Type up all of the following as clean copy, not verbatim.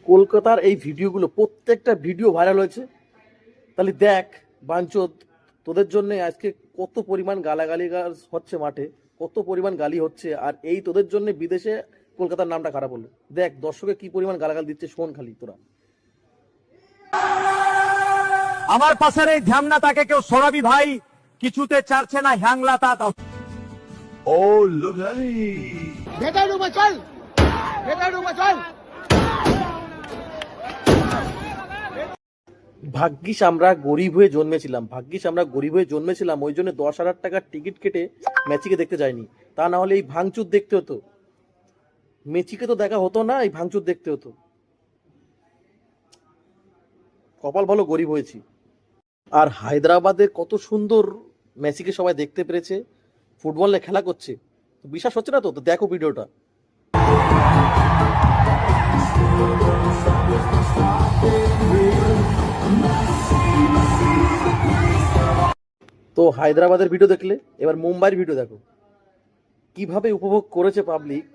কলকাতার এই ভিডিওগুলো প্রত্যেকটা ভিডিও ভাইরাল হয়েছে। তাহলে দেখ বাঞ্চোদ, তোদের জন্য আজকে কত পরিমাণ গালাগালি হচ্ছে মাঠে, কত পরিমাণ গালি হচ্ছে, আর এই তোদের জন্য বিদেশে কলকাতার নামটা খারাপ হলো। দেখ দর্শকে কি পরিমাণ গালাগাল দিচ্ছে, শোন খালি তোরা। আমার পাশের এই ধ্যামনা তাকে কেউ সরাবি ভাই, কিছুতে চারছে না হ্যাংলা তা। ও লুগারি বেটা ডুবা চল, বেটা ডুবা চল। ভাগ্যিস আমরা গরিব হয়ে জন্মেছিলাম, ওই জন্য 10,000 টাকার টিকিট কেটে ম্যাচিকে দেখতে যাইনি। তা না হলে এই ভাঙচুর দেখতে হতো, মেচিকে তো দেখা হতো না, এই ভাঙচুর দেখতে হতো। কপাল ভালো গরিব হয়েছি। আর হায়দ্রাবাদের কত সুন্দর মেসিকে সবাই দেখতে পেরেছে, ফুটবলে খেলা করছে। বিশ্বাস হচ্ছে না তো দেখো ভিডিওটা। তো হায়দ্রাবাদের ভিডিও দেখলে, এবার মুম্বাইয়ের ভিডিও দেখো, কিভাবে উপভোগ করেছে পাবলিক।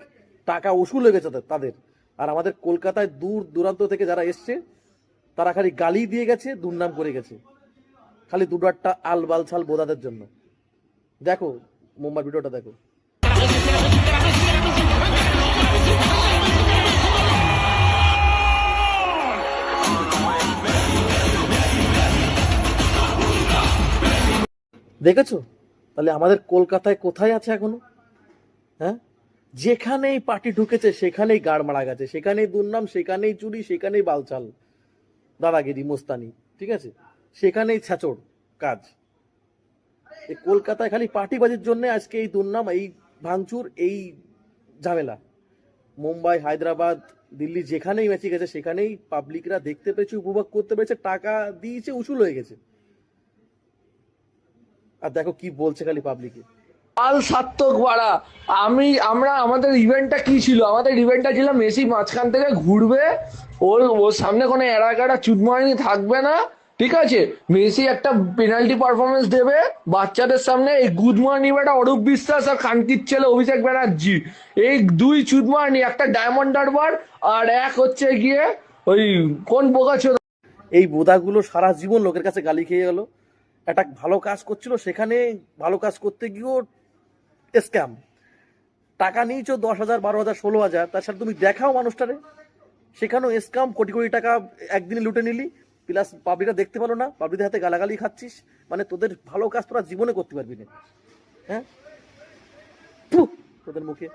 টাকা উসুল হয়ে গেছে তাদের। আর আমাদের কলকাতায় দূর দূরান্ত থেকে যারা এসছে তারা খালি গালি দিয়ে গেছে, দুর্নাম করে গেছে, খালি দুটারটা আলবাল ছাল বোধাদের জন্য। দেখো মুম্বাই ভিডিওটা দেখো। দেখেছো? তাহলে আমাদের কলকাতায় কোথায় আছে এখনো? হ্যাঁ, যেখানেই পার্টি ঢুকেছে সেখানেই গাড় মারা গেছে, সেখানেই দুর্নাম, সেখানেই চুরি, সেখানেই বালচাল, দাদাগিরি, মোস্তানি, ঠিক আছে, সেখানেই ছ্যাচড় কাজ। এই কলকাতায় খালি পার্টিবাজির জন্য আজকে এই দুর্নাম, এই ভাঙচুর, এই ঝামেলা। মুম্বাই, হায়দ্রাবাদ, দিল্লি যেখানেই ম্যাচে গেছে সেখানেই পাবলিকরা দেখতে পেয়েছে, উপভোগ করতে পেরেছে, টাকা দিয়েছে, উসুল হয়ে গেছে। আর দেখো কি বলছে খালি পাবলিকে। কাল সার্থক বাড়া। আমাদের ইভেন্টটা কি ছিল? আমাদের ইভেন্টটা ছিল মেসি মাঝখান থেকে ঘুরবে, ওর সামনে কোনো এড়াগাড়া চুদমাইনি থাকবে না, ঠিক আছে? মেসি একটা পেনাল্টি পারফরমেন্স দেবে বাচ্চাদের সামনে, এই গুদমানি বেটা অরূপ বিশ্বাস আর খানকির ছেলে অভিষেক ব্যানার্জি, এই দুই চুদমানি, একটা ডায়মন্ড হারবার আর এক হচ্ছে গিয়ে ওই কোন বোকা ছিল। এই বোধাগুলো সারা জীবন লোকের কাছে গালি খেয়ে গেল। একটা ভালো কাজ করছিল, সেখানে ভালো কাজ করতে গিয়েও স্ক্যাম। টাকা নিয়েছো 10,000, 12,000, 16,000, তার সাথে তুমি দেখাও মানুষটারে, সেখানেও স্ক্যাম। কোটি কোটি টাকা একদিনে লুটে নিলি, প্লাস পাবলিকরা দেখতে পারো না, পাবলিকের হাতে গালাগালি খাচ্ছিস। মানে তোদের ভালো কাজ তোরা জীবনে করতে পারবি না। হ্যাঁ, তোদের মুখে